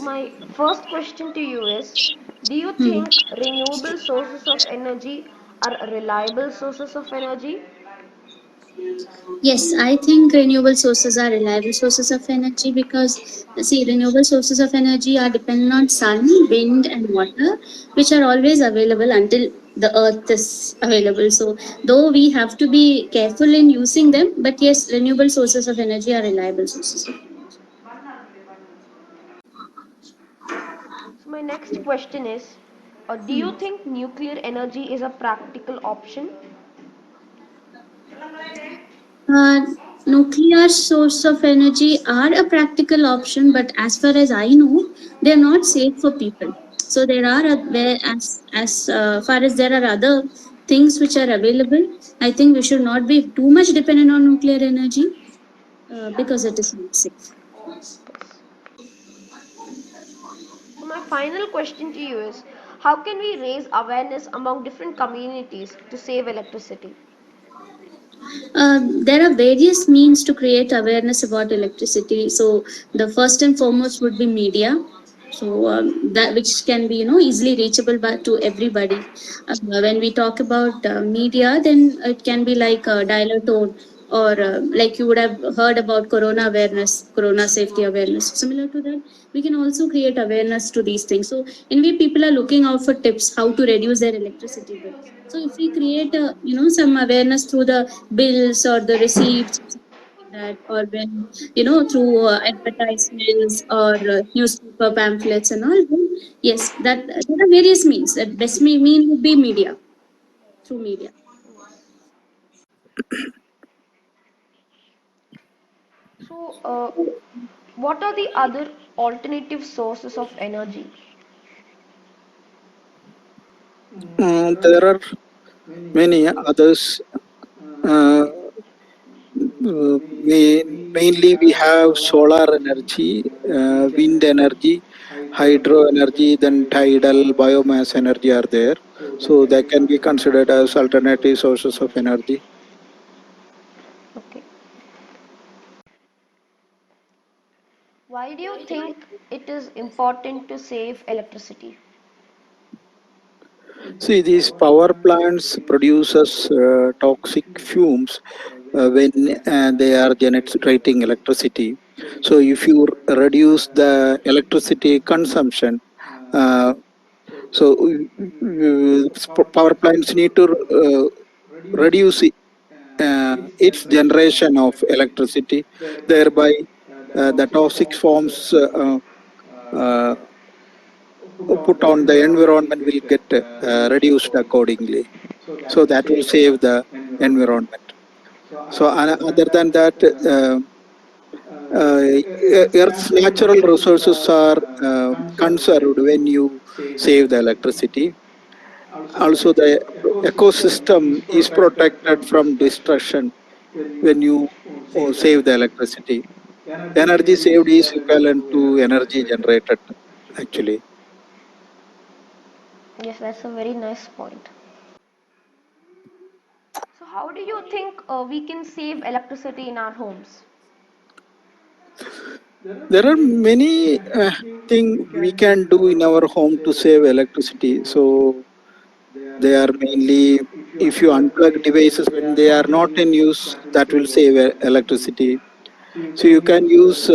my first question to you is, do you Hmm. think renewable sources of energy are reliable sources of energy? Yes, I think renewable sources are reliable sources of energy because, see, renewable sources of energy are dependent on sun, wind, and water, which are always available until the earth is available. So, though we have to be careful in using them, but yes, renewable sources of energy are reliable sources of energy. So my next question is, do you think nuclear energy is a practical option? Uh, Nuclear source of energy are a practical option, but as far as I know, they are not safe for people. So there are where as far as there are other things which are available, I think we should not be too much dependent on nuclear energy because it is not safe. So my final question to you is, how can we raise awareness among different communities to save electricity? There are various means to create awareness about electricity. So the first and foremost would be media. So that which can be easily reachable by to everybody. When we talk about media, then it can be like dial tone or like you would have heard about corona awareness, corona safety awareness. Similar to that, we can also create awareness to these things. So in way people are looking out for tips how to reduce their electricity bill. So if we create some awareness through the bills or the receipts or something like that, or when through advertisements or newspaper pamphlets and all, then yes, that there are various means. That best mean would be media, through media. So what are the other alternative sources of energy? There are many others. Uh, Mainly we have solar energy, wind energy, hydro energy, then tidal biomass energy are there. So they can be considered as alternative sources of energy. Okay. Why do you think it is important to save electricity? See, these power plants produces toxic fumes when they are generating electricity. So if you reduce the electricity consumption, uh, so power plants need to reduce its generation of electricity, thereby the toxic forms uh, put on the environment will get reduced accordingly. So that will save the environment. So other than that, Earth's natural resources are conserved when you save the electricity. Also, the ecosystem is protected from destruction when you save the electricity. Energy saved is equivalent to energy generated, actually. Yes, that's a very nice point. So how do you think we can save electricity in our homes? There are many things we can do in our home to save electricity. So they are mainly, if you unplug devices when they are not in use, that will save electricity. So you can use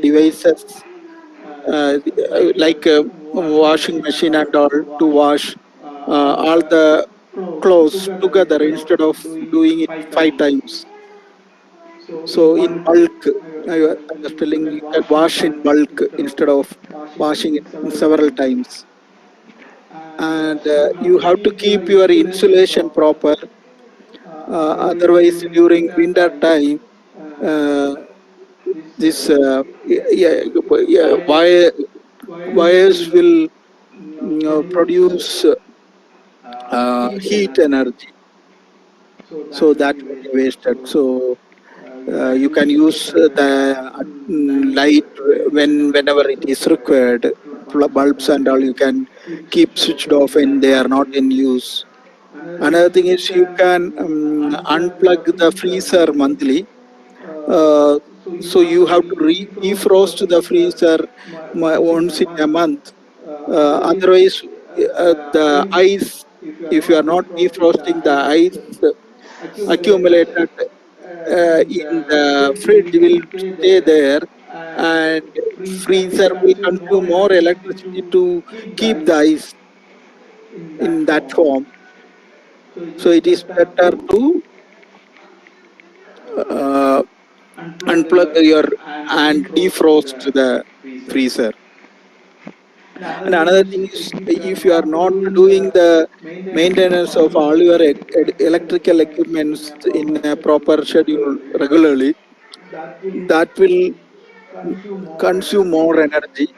devices uh, like washing machine and all to wash all the clothes together instead of doing it 5 times. So in bulk, I was telling you can wash in bulk instead of washing it in several times. And you have to keep your insulation proper. Otherwise, during winter time, uh, this wires will produce heat energy, so that will be wasted. So you can use the light whenever it is required. Bulbs and all you can keep switched off when they are not in use. Another thing is you can unplug the freezer monthly. Uh, so you have to defrost the freezer once in a month. Otherwise, the ice, if you are not defrosting, the ice accumulated in the fridge will stay there, and freezer will consume more electricity to keep the ice in that form. So it is better to uh, unplug your and defrost the freezer. And another thing is, if you are not doing the maintenance of all your electrical equipments in a proper schedule regularly, that will consume more energy.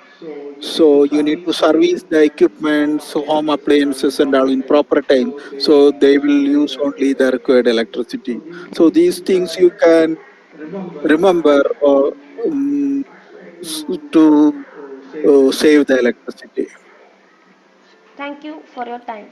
So you need to service the equipments, home appliances, and all in proper time. So they will use only the required electricity. So these things you can remember um, to save the electricity. Thank you for your time.